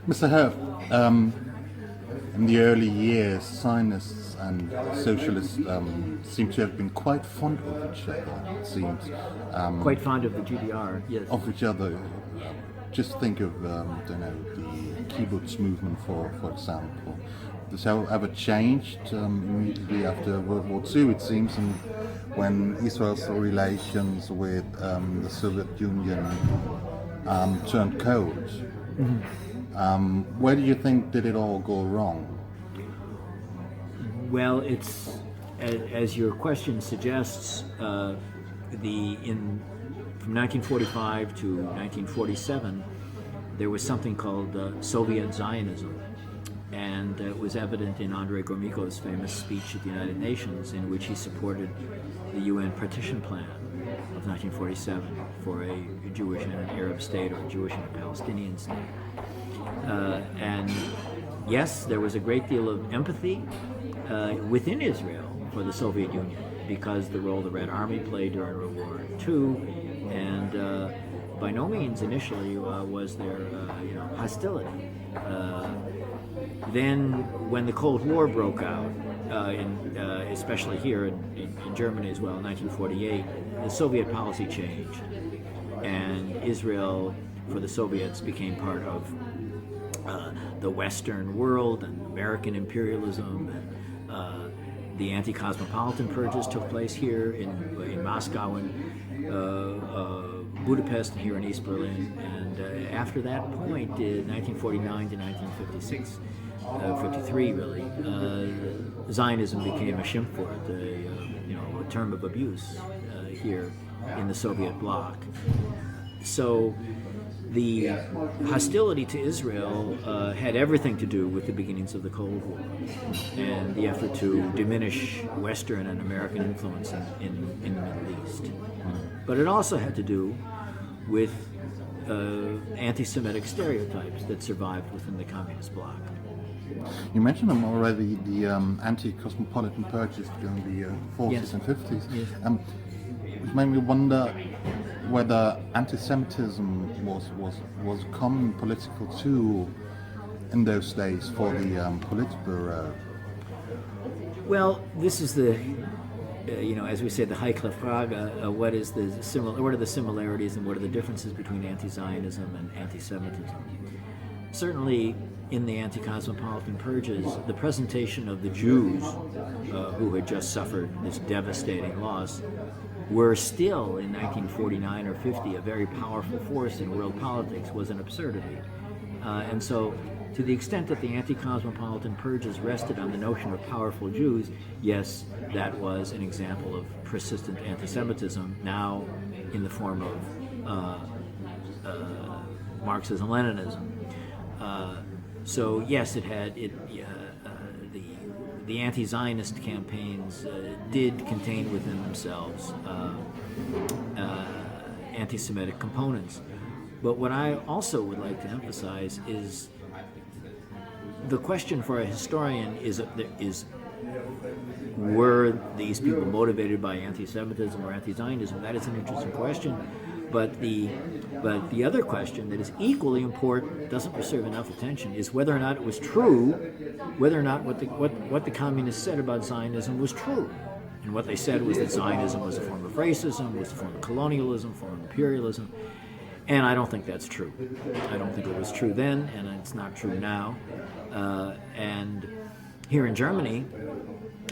Mr. Herf, in the early years, Zionists and socialists seem to have been quite fond of each other, it seems. Quite fond of the GDR, yes. Of each other. Just think of, don't know, the kibbutz movement, for example. This however changed immediately after World War II, it seems, and when Israel's relations with the Soviet Union turned cold. Where do you think did it all go wrong? Well, it's as your question suggests. From 1945 to 1947, there was something called Soviet Zionism, and it was evident in Andrei Gromyko's famous speech at the United Nations, in which he supported the UN partition plan of 1947 for a Jewish and an Arab state, or a Jewish and a Palestinian state. And yes, there was a great deal of empathy within Israel for the Soviet Union because the role the Red Army played during World War II, and by no means initially was there hostility. Then, when the Cold War broke out, especially here in Germany as well, in 1948, the Soviet policy changed, and Israel, for the Soviets, became part of the Western world and American imperialism. And the anti-cosmopolitan purges took place here in Moscow and Budapest and here in East Berlin. And after that point, 1949 to 1956, 53 really, Zionism became a shimp word, a term of abuse here in the Soviet bloc. So the hostility to Israel had everything to do with the beginnings of the Cold War and the effort to diminish Western and American influence in the Middle East. But it also had to do with anti-Semitic stereotypes that survived within the communist bloc. You mentioned them already, the anti-cosmopolitan purges during the 40s Yes. and 50s. Yes. Which made me wonder whether anti-Semitism was a common political tool in those days for the Politburo. Well, this is the, as we say, the heikle Frage. What are the similarities and what are the differences between anti-Zionism and anti-Semitism? Certainly, in the anti-cosmopolitan purges, the presentation of the Jews who had just suffered this devastating loss were still, in 1949 or 50, a very powerful force in world politics was an absurdity. And so, to the extent that the anti-cosmopolitan purges rested on the notion of powerful Jews, yes, that was an example of persistent anti-Semitism, now in the form of Marxism-Leninism. So yes, the anti-Zionist campaigns did contain within themselves anti-Semitic components. But what I also would like to emphasize is the question for a historian is were these people motivated by anti-Semitism or anti-Zionism? That is an interesting question. But the other question that is equally important, doesn't receive enough attention, is whether or not it was true, whether or not what the communists said about Zionism was true. And what they said was that Zionism was a form of racism, was a form of colonialism, form of imperialism. And I don't think that's true. I don't think it was true then, and it's not true now. And here in Germany,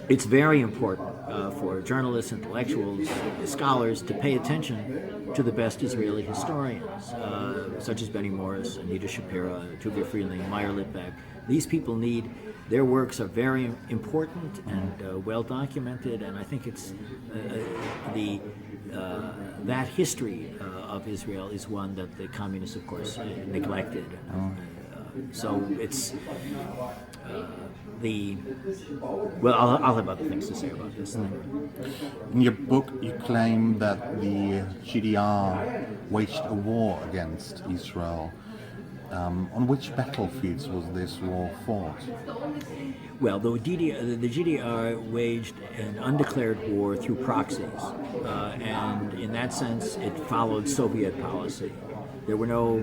it's very important for journalists, intellectuals, scholars to pay attention to the best Israeli historians, such as Benny Morris, Anita Shapira, Tuvia Friedling, Meyer Litvak. These people their works are very important and well documented, and I think it's that history of Israel is one that the communists, of course, neglected. So it's I'll have other things to say about this. In your book, you claim that the GDR waged a war against Israel. On which battlefields was this war fought? Well, the GDR waged an undeclared war through proxies, and in that sense, it followed Soviet policy. There were no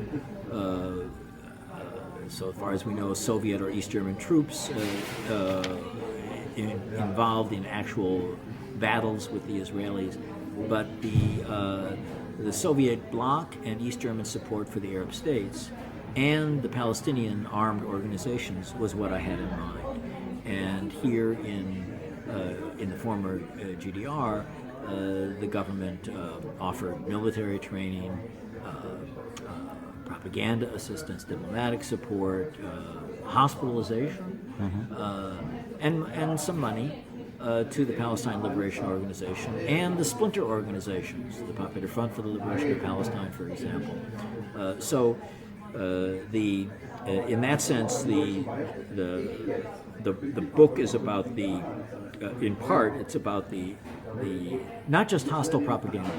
so far as we know, Soviet or East German troops involved in actual battles with the Israelis, but the Soviet bloc and East German support for the Arab states and the Palestinian armed organizations was what I had in mind. And here in the former GDR, the government offered military training, propaganda assistance, diplomatic support, hospitalization, and some money to the Palestine Liberation Organization and the splinter organizations, the Popular Front for the Liberation of Palestine, for example. In that sense, the book is about in part, it's about the not just hostile propaganda,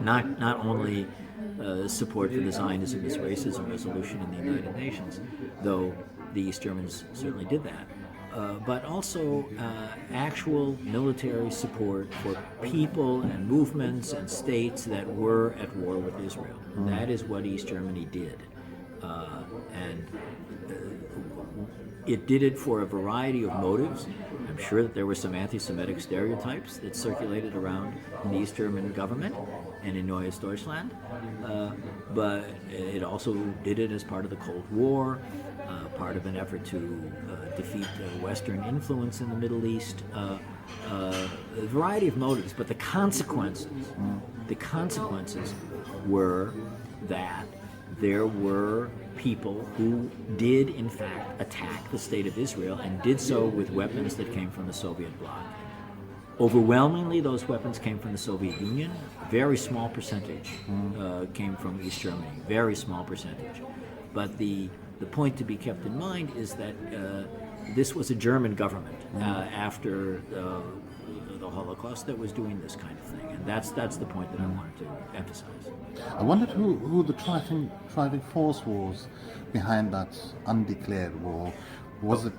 not only support for the Zionism as racism resolution in the United Nations, though the East Germans certainly did that, but also actual military support for people and movements and states that were at war with Israel. That is what East Germany did. And it did it for a variety of motives. I'm sure that there were some anti-Semitic stereotypes that circulated around the East German government and in Neues Deutschland, but it also did it as part of the Cold War, part of an effort to defeat Western influence in the Middle East, a variety of motives, but the consequences were that there were people who did in fact attack the state of Israel and did so with weapons that came from the Soviet bloc. Overwhelmingly, those weapons came from the Soviet Union. Very small percentage came from East Germany, very small percentage. But the point to be kept in mind is that this was a German government after the Holocaust that was doing this kind of thing, and that's the point that I wanted to emphasize. I wondered who the driving force was behind that undeclared war. Was it,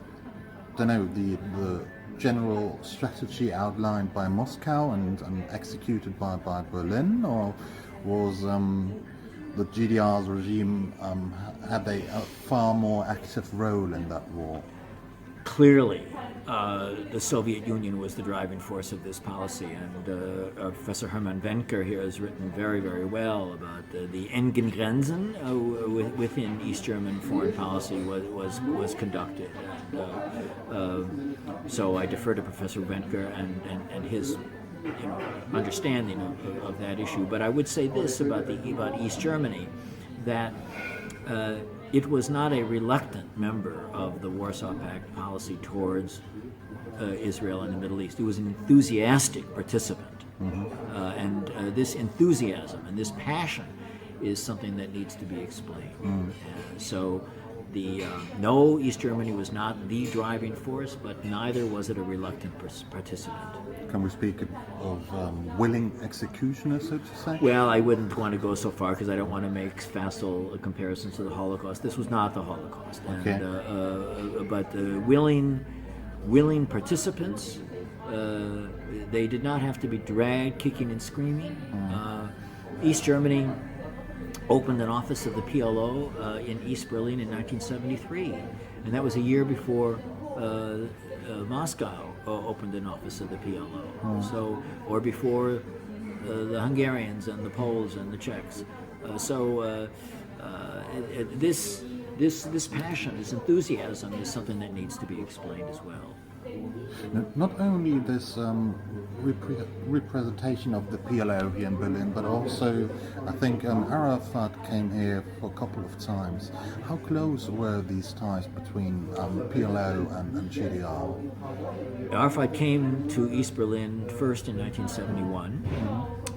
the general strategy outlined by Moscow and executed by Berlin, or was the GDR's regime had a far more active role in that war? Clearly, the Soviet Union was the driving force of this policy, and Professor Hermann Wencker here has written very, very well about the engen Grenzen within East German foreign policy was conducted. And, so I defer to Professor Wencker and his understanding of that issue. But I would say this about East Germany, that it was not a reluctant member of the Warsaw Pact policy towards Israel and the Middle East. It was an enthusiastic participant. And this enthusiasm and this passion is something that needs to be explained. So no, East Germany was not the driving force, but neither was it a reluctant participant. Can we speak of willing executioners, so to say? Well, I wouldn't want to go so far because I don't want to make facile comparisons to the Holocaust. This was not the Holocaust. Okay. And, but willing participants, they did not have to be dragged kicking and screaming. East Germany opened an office of the PLO in East Berlin in 1973, and that was a year before Moscow opened an office of the PLO. So, or before the Hungarians and the Poles and the Czechs. This passion, this enthusiasm, is something that needs to be explained as well. Not only this representation of the PLO here in Berlin, but also I think Arafat came here for a couple of times. How close were these ties between PLO and GDR? Arafat came to East Berlin first in 1971,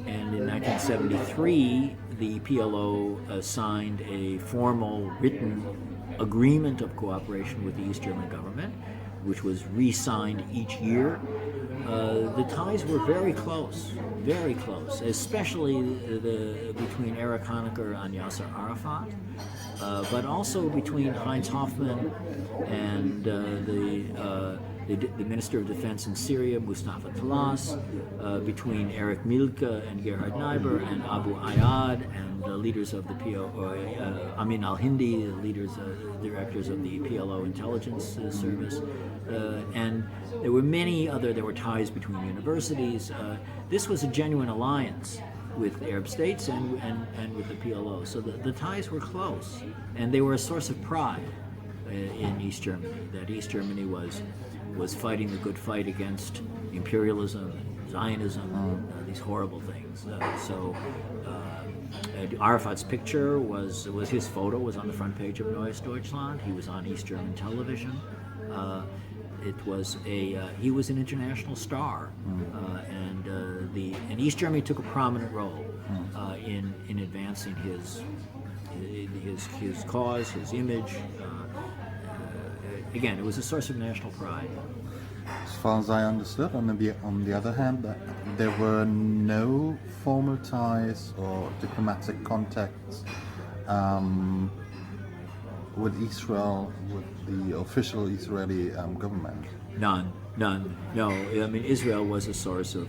and in 1973 the PLO signed a formal written agreement of cooperation with the East German government, which was re-signed each year. The ties were very close, especially between Erich Honecker and Yasser Arafat, but also between Heinz Hoffmann and the the Minister of Defense in Syria, Mustafa Talas, between Erich Mielke and Gerhard Niebuhr and Abu Ayyad and the leaders of the Amin al-Hindi, the directors of the PLO intelligence service, and there were ties between universities. This was a genuine alliance with Arab states and with the PLO. So the ties were close, and they were a source of pride in East Germany, that East Germany was fighting the good fight against imperialism, Zionism, these horrible things. Arafat's picture was his photo was on the front page of Neues Deutschland. He was on East German television. He was an international star, and East Germany took a prominent role in advancing his cause, his image. Again, it was a source of national pride. As far as I understood, on the other hand, there were no formal ties or diplomatic contacts with Israel, with the official Israeli government. None. No, I mean, Israel was a source of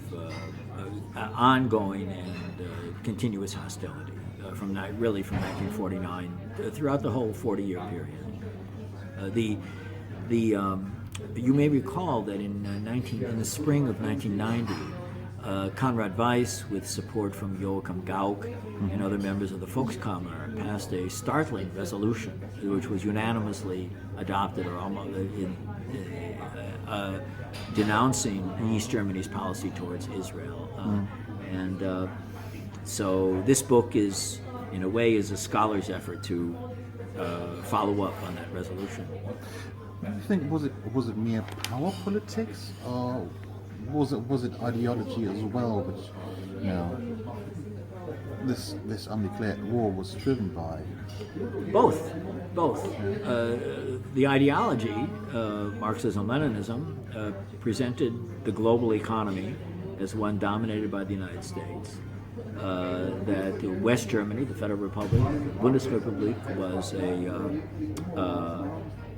ongoing and continuous hostility from 1949 throughout the whole 40-year period. You may recall that in the spring of 1990, Konrad Weiss, with support from Joachim Gauck and other members of the Volkskammer, passed a startling resolution, which was unanimously adopted or almost denouncing East Germany's policy towards Israel. So this book is, in a way, is a scholar's effort to follow up on that resolution. Do you think was it mere power politics, or was it ideology as well, which this undeclared war was driven by? Both. The ideology, Marxism-Leninism, presented the global economy as one dominated by the United States. That West Germany, the Federal Republic, Bundesrepublik, was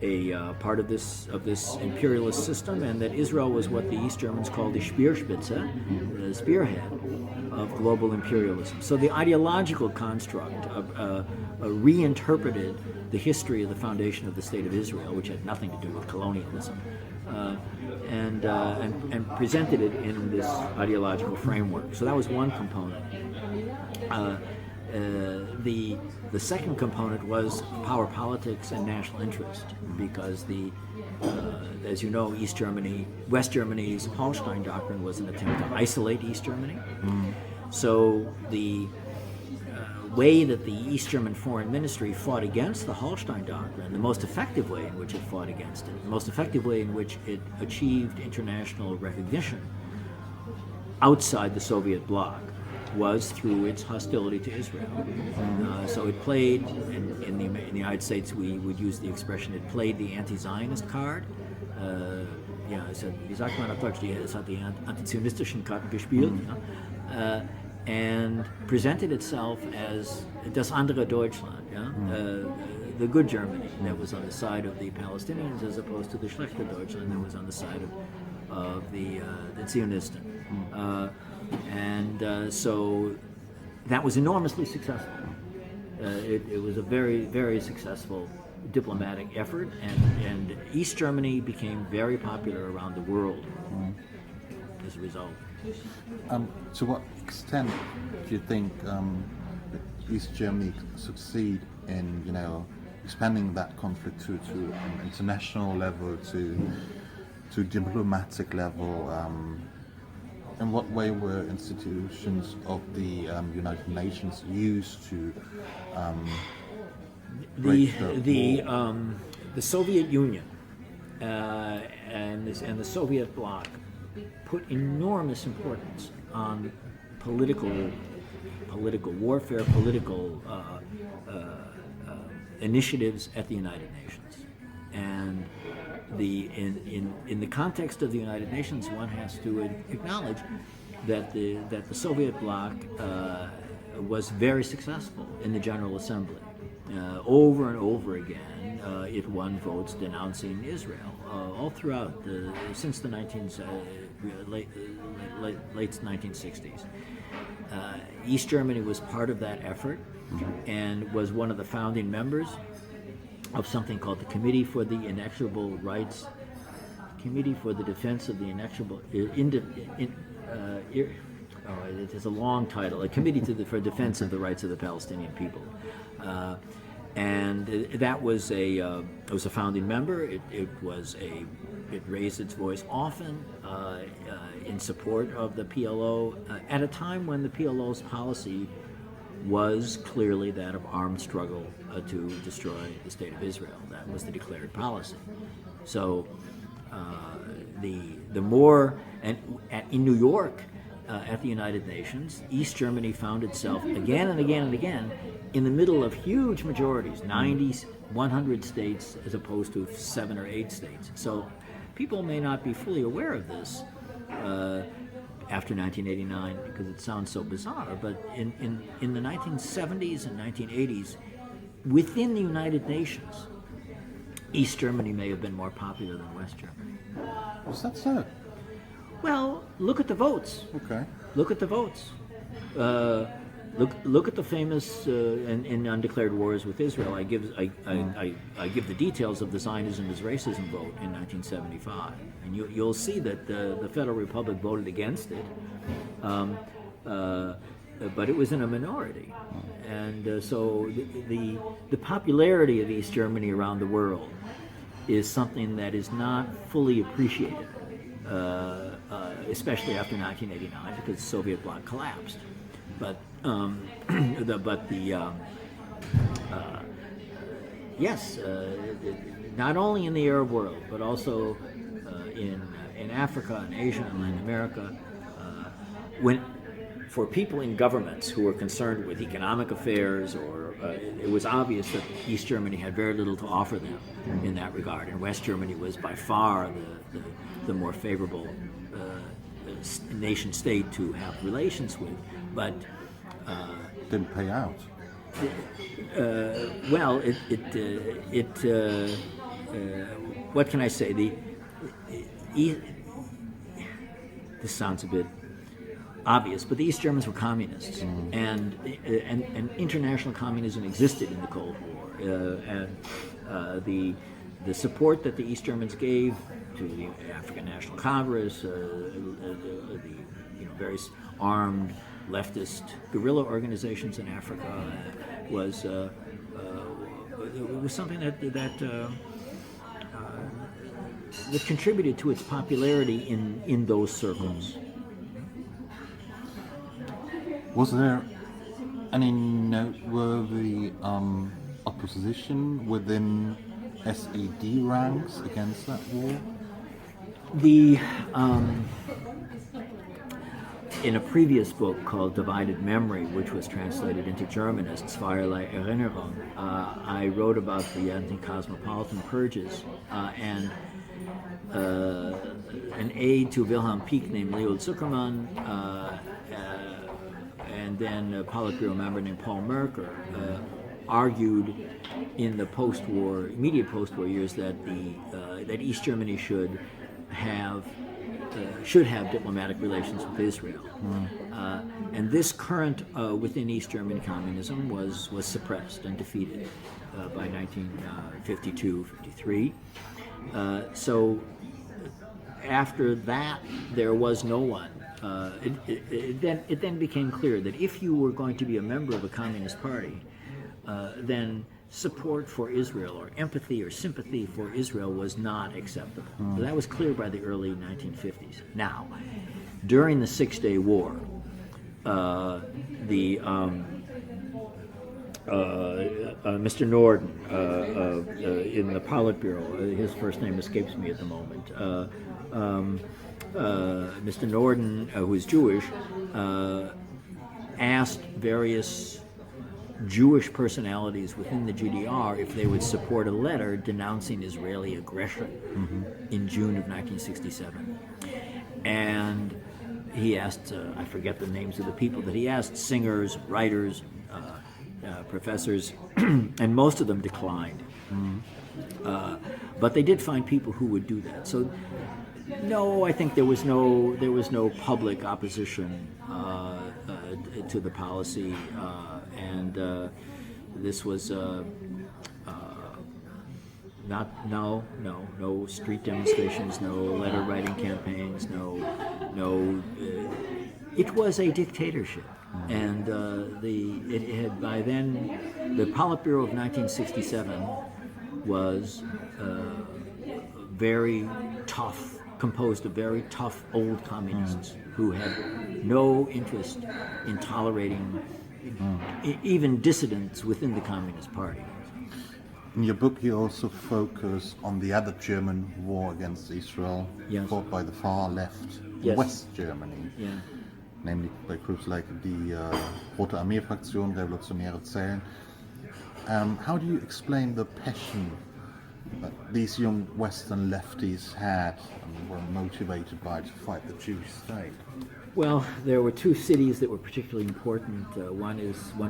a part of this imperialist system, and that Israel was what the East Germans called the Speerspitze, the spearhead of global imperialism. So the ideological construct reinterpreted the history of the foundation of the State of Israel, which had nothing to do with colonialism, and presented it in this ideological framework. So that was one component. The second component was power politics and national interest, because as you know, West Germany's Hallstein Doctrine was an attempt to isolate East Germany. So the way that the East German Foreign Ministry fought against the Hallstein Doctrine, the most effective way in which it fought against it, the most effective way in which it achieved international recognition outside the Soviet bloc, was through its hostility to Israel. So it played, in the United States we would use the expression, it played the anti-Zionist card. Wie sagt man auf Deutsch, es hat die antizionistischen Karten gespielt. And presented itself as das andere Deutschland, the good Germany that was on the side of the Palestinians, as opposed to the schlechte Deutschland that was on the side of the Zionisten. So that was enormously successful. It was a very, very successful diplomatic effort, and East Germany became very popular around the world as a result. To what extent do you think East Germany succeed in expanding that conflict to an international level, to diplomatic level? In what way were institutions of the United Nations used to the Soviet Union and the Soviet bloc put enormous importance on political warfare, political initiatives at the United Nations, and in the context of the United Nations, one has to acknowledge that the Soviet bloc was very successful in the General Assembly, over and over again, it won votes denouncing Israel all throughout since the late 1960s. East Germany was part of that effort and was one of the founding members of something called the Committee for the Inexorable Rights, Committee for the Defense of the Inexorable, it is a long title, a Committee for Defense of the Rights of the Palestinian People. And that was it was a founding member. It raised its voice often in support of the PLO at a time when the PLO's policy was clearly that of armed struggle to destroy the state of Israel. That was the declared policy. So the more, and in New York, at the United Nations, East Germany found itself again and again and again in the middle of huge majorities, 90, 100 states as opposed to 7 or 8 states. So people may not be fully aware of this after 1989 because it sounds so bizarre, but in the 1970s and 1980s, within the United Nations, East Germany may have been more popular than West Germany. Was that so? Well, look at the votes. Okay. Look at the votes. Look at the famous in Undeclared Wars with Israel. I give the details of the Zionism is racism vote in 1975, and you'll see that the Federal Republic voted against it, but it was in a minority, and so the popularity of East Germany around the world is something that is not fully appreciated. Especially after 1989, because the Soviet bloc collapsed. But yes, not only in the Arab world, but also in Africa and Asia and Latin America, for people in governments who were concerned with economic affairs, or it was obvious that East Germany had very little to offer them in that regard, and West Germany was by far the more favorable nation state to have relations with, but didn't pay out. Well, what can I say? This sounds a bit obvious, but the East Germans were communists, and international communism existed in the Cold War, and the support that the East Germans gave to the African National Congress, the various armed leftist guerrilla organizations in Africa, was something that contributed to its popularity in those circles. Was there any noteworthy opposition within SED ranks against that war? In a previous book called Divided Memory, which was translated into German as Zweierlei Erinnerung, I wrote about the anti-cosmopolitan purges, and an aide to Wilhelm Pieck named Leo Zuckerman, and then a Politburo member named Paul Merker argued in the immediate post-war years that that East Germany should have diplomatic relations with Israel, and this current within East German communism was suppressed and defeated by 1952-53. So after that, there was no one. It then became clear that if you were going to be a member of a communist party, then support for Israel or empathy or sympathy for Israel was not acceptable. So that was clear by the early 1950s. Now, during the Six-Day War, Mr. Norden in the Politburo, his first name escapes me at the moment, Mr. Norden, who is Jewish, asked various Jewish personalities within the GDR if they would support a letter denouncing Israeli aggression in June of 1967. And he asked, I forget the names of the people that he asked, singers, writers, professors, and most of them declined. But they did find people who would do that. So, no, I think there was no public opposition to the policy, and this was no street demonstrations, no letter writing campaigns, it was a dictatorship, and it had by then the Politburo of 1967 was very tough, composed of very tough old communists who had no interest in tolerating even dissidents within the Communist Party. In your book, you also focus on the other German war against Israel, Yes. fought by the far left, Yes. West Germany, Yeah. namely by groups like the Rote Armee-Fraktion, Revolutionäre Zellen. How do you explain the passion that these young Western lefties had and were motivated by to fight the Jewish state? Well, there were two cities that were particularly important. One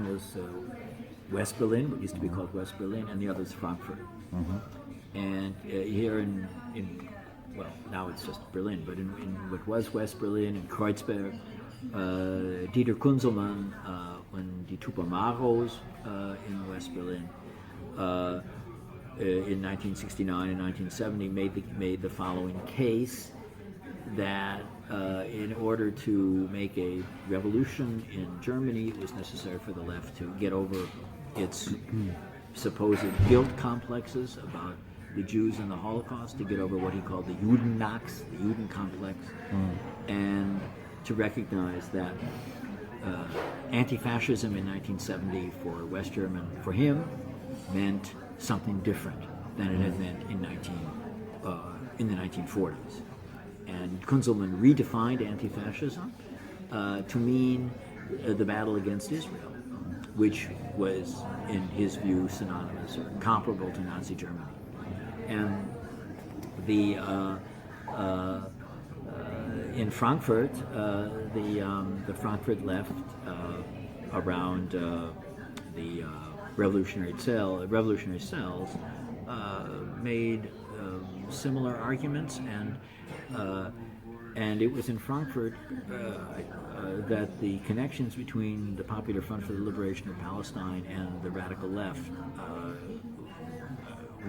was West Berlin, what used to be called West Berlin, and the other is Frankfurt. And here in well, now it's just Berlin, but in what was West Berlin, in Kreuzberg, Dieter Kunzelmann und die Tupamaros in West Berlin in 1969 and 1970 made the following case that in order to make a revolution in Germany, it was necessary for the left to get over its supposed guilt complexes about the Jews and the Holocaust, to get over what he called the Judennachts, the Juden complex, and to recognize that anti-fascism in 1970 for West German, for him, meant something different than it had meant in the 1940s. And Kunzelmann redefined anti-fascism to mean the battle against Israel, which was, in his view, synonymous or comparable to Nazi Germany. And in Frankfurt, the Frankfurt left around the revolutionary cells made similar arguments, and it was in Frankfurt that the connections between the Popular Front for the Liberation of Palestine and the radical left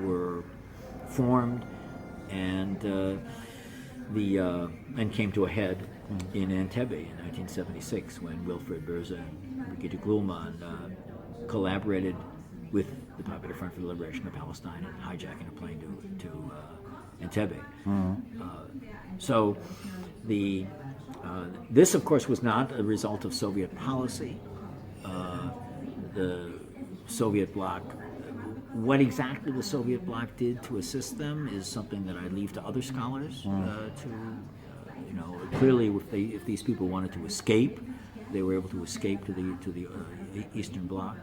were formed, and came to a head in Entebbe in 1976 when Wilfried Böse and Brigitte Gluhlmann collaborated with the Popular Front for the Liberation of Palestine in hijacking a plane to Entebbe. So this, of course, was not a result of Soviet policy. The Soviet bloc, what exactly the Soviet bloc did to assist them is something that I leave to other scholars to, clearly if these people wanted to escape, they were able to escape to the Eastern Bloc.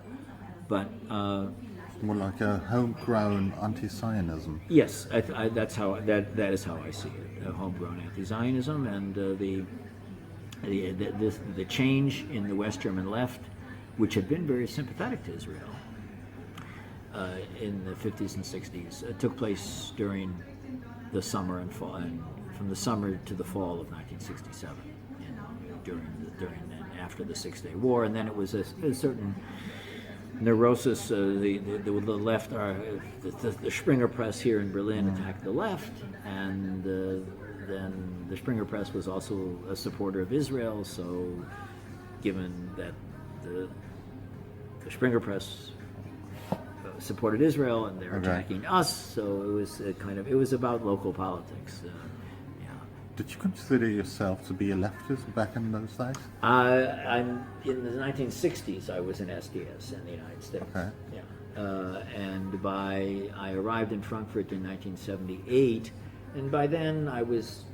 But more like a homegrown anti-Zionism. yes, that's how that is how I see it. Homegrown anti-Zionism, and the change in the West German left, which had been very sympathetic to Israel in the 50s and 60s, took place during the summer and fall, and from the summer to the fall of 1967, during and after the Six-Day War, and then it was a certain neurosis. The left, the Springer Press here in Berlin attacked the left, and then the Springer Press was also a supporter of Israel. So, given that the Springer Press supported Israel and they're attacking us, so it was it was about local politics. Did you consider yourself to be a leftist back in those days? I'm in the 1960s. I was in SDS in the United States. Okay. Yeah, and I arrived in Frankfurt in 1978, and by then I was,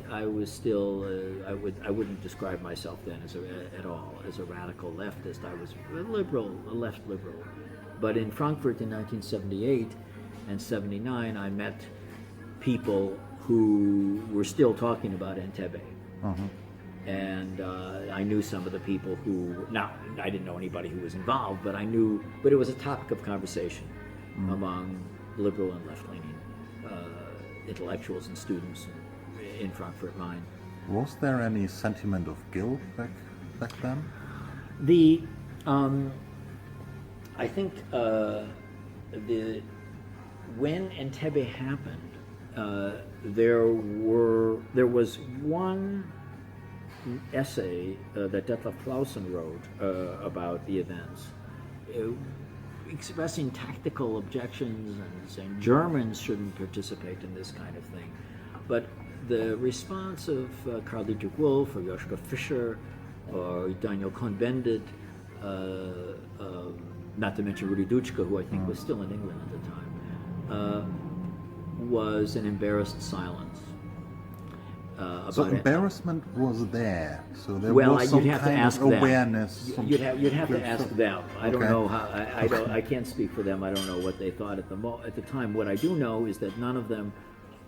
I was still. I wouldn't describe myself then at all as a radical leftist. I was a liberal, a left liberal. But in Frankfurt in 1978 and 79, I met people who were still talking about Entebbe. and I knew some of the people who. Now, I didn't know anybody who was involved, but it was a topic of conversation among liberal and left-leaning intellectuals and students in Frankfurt Main. Was there any sentiment of guilt back then? I think when Entebbe happened, there was one essay that Detlef Clausen wrote about the events, expressing tactical objections and saying Germans shouldn't participate in this kind of thing. But the response of Karl Dietrich Wolff or Joschka Fischer or Daniel Cohn-Bendit, not to mention Rudi Dutschke, who I think was still in England at the time, was an embarrassed silence. So embarrassment was there. So there well, was some you'd have kind to ask of awareness. them. You'd have to ask them. I don't Okay. know how. I can't speak for them. I don't know what they thought at the time. What I do know is that none of them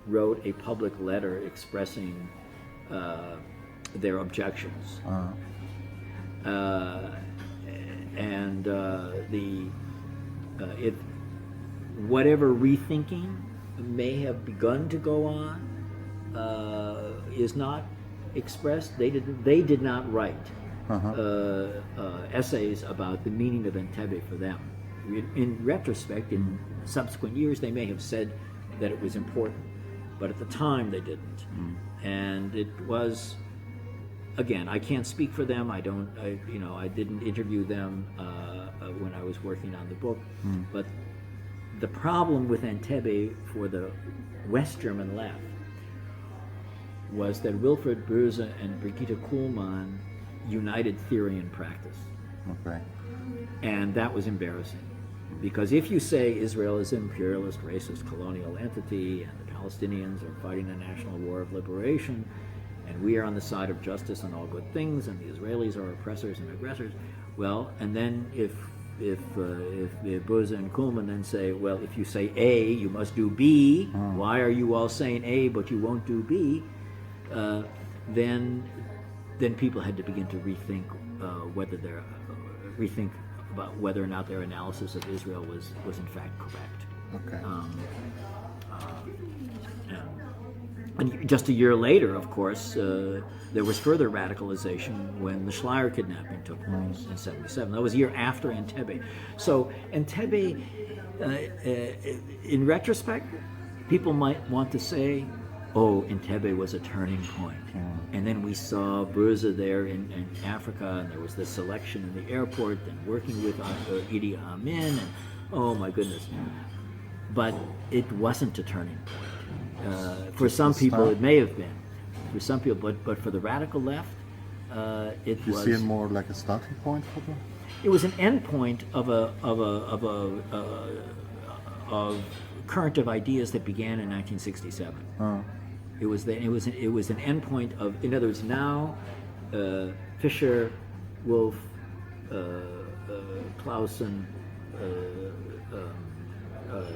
wrote a public letter expressing their objections. And whatever rethinking may have begun to go on is not expressed. They did not write essays about the meaning of Entebbe for them. In retrospect, in subsequent years, they may have said that it was important, but at the time they didn't. And it was, again, I can't speak for them. I didn't interview them when I was working on the book. But the problem with Entebbe for the West German left was that Wilfried Böse and Brigitte Kuhlmann united theory and practice. Okay. And that was embarrassing. Because if you say Israel is an imperialist, racist, colonial entity, and the Palestinians are fighting a national war of liberation, and we are on the side of justice and all good things, and the Israelis are oppressors and aggressors, well, and then if Böse and Kuhlmann then say, well, if you say A, you must do B, why are you all saying A but you won't do B? Then people had to begin to rethink rethink about whether or not their analysis of Israel was in fact correct. Okay. And just a year later, of course, there was further radicalization when the Schleier kidnapping took place in '77. That was a year after Entebbe. So Entebbe, in retrospect, people might want to say, oh, Entebbe was a turning point. And then we saw Böse there in Africa, and there was this selection in the airport, and working with Idi Amin, and oh my goodness. But it wasn't a turning point. For some people, it may have been. For some people, but for the radical left, it was. You see it more like a starting point for them? It was an end point of a current of ideas that began in 1967. It was an end point of. In other words, now Fischer, Wolff, Clausen,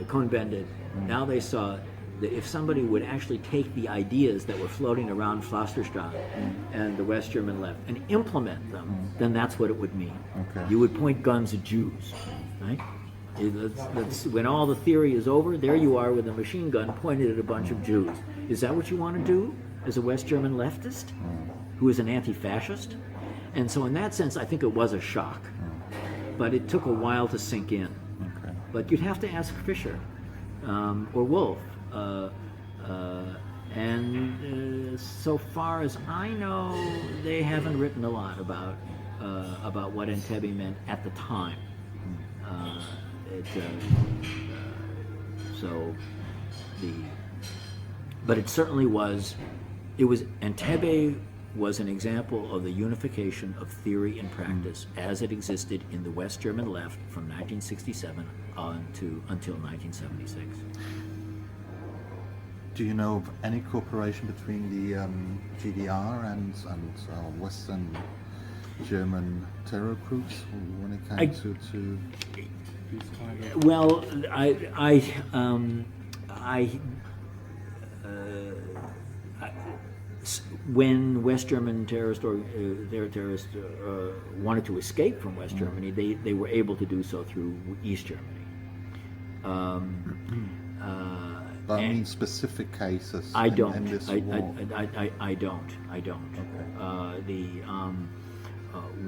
Cohn-Bendit. Now they saw that if somebody would actually take the ideas that were floating around Flasterstraat and the West German left and implement them, then that's what it would mean. Okay. You would point guns at Jews, right? When all the theory is over, there you are with a machine gun pointed at a bunch of Jews. Is that what you want to do as a West German leftist who is an anti-fascist? And so in that sense, I think it was a shock. But it took a while to sink in. Okay. But you'd have to ask Fischer or Wolff. And so far as I know, they haven't written a lot about what Entebbe meant at the time. But it certainly was. Entebbe was an example of the unification of theory and practice as it existed in the West German left from 1967 until 1976. Do you know of any cooperation between the GDR and Western German terror groups when it came to these kind of... Well, when West German terrorists wanted to escape from West Germany, they were able to do so through East Germany. That means specific cases. I don't. In this war. I don't. Okay.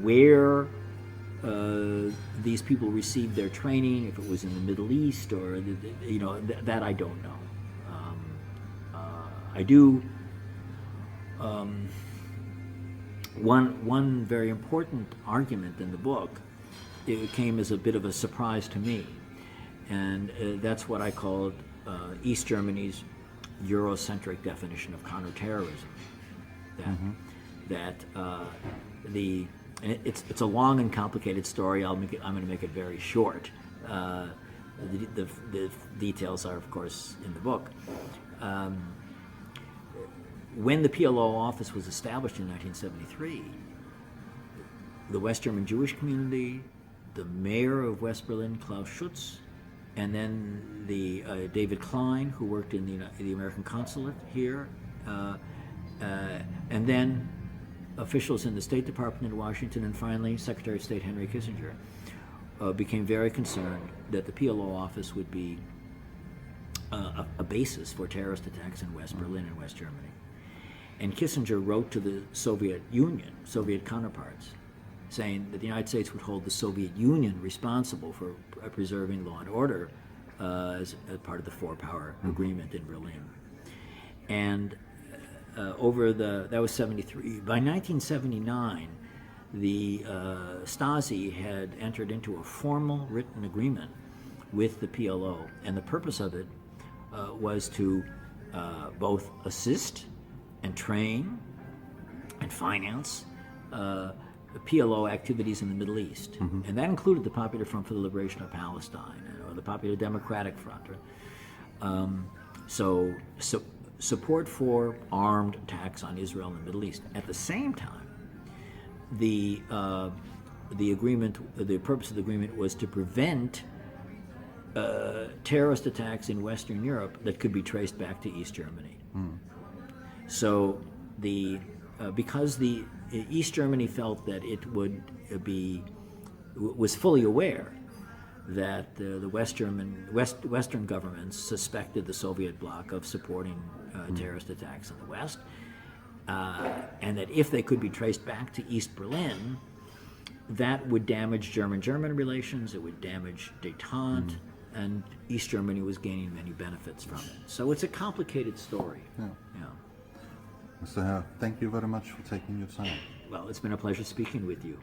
Where these people received their training, if it was in the Middle East or that I don't know. I do. One very important argument in the book, it came as a bit of a surprise to me, and that's what I called East Germany's Eurocentric definition of counterterrorism. It's a long and complicated story. I'm going to make it very short. The details are, of course, in the book. When the PLO office was established in 1973, the West German Jewish community, the mayor of West Berlin, Klaus Schutz, and then the David Klein, who worked in the American consulate here, and then officials in the State Department in Washington, and finally Secretary of State Henry Kissinger, became very concerned that the PLO office would be a basis for terrorist attacks in West Berlin and West Germany. And Kissinger wrote to the Soviet Union, Soviet counterparts, saying that the United States would hold the Soviet Union responsible for preserving law and order as part of the four-power agreement in Berlin. And that was 73. By 1979, the Stasi had entered into a formal written agreement with the PLO, and the purpose of it was to both assist and train and finance PLO activities in the Middle East. And that included the Popular Front for the Liberation of Palestine, or the Popular Democratic Front. So support for armed attacks on Israel in the Middle East. At the same time, the purpose of the agreement was to prevent terrorist attacks in Western Europe that could be traced back to East Germany. So because the East Germany felt that it was fully aware that the Western governments suspected the Soviet bloc of supporting terrorist attacks in the West, and that if they could be traced back to East Berlin, that would damage German-German relations, it would damage détente, and East Germany was gaining many benefits from it. So it's a complicated story. Yeah. Mr. Herf, thank you very much for taking your time. Well, it's been a pleasure speaking with you.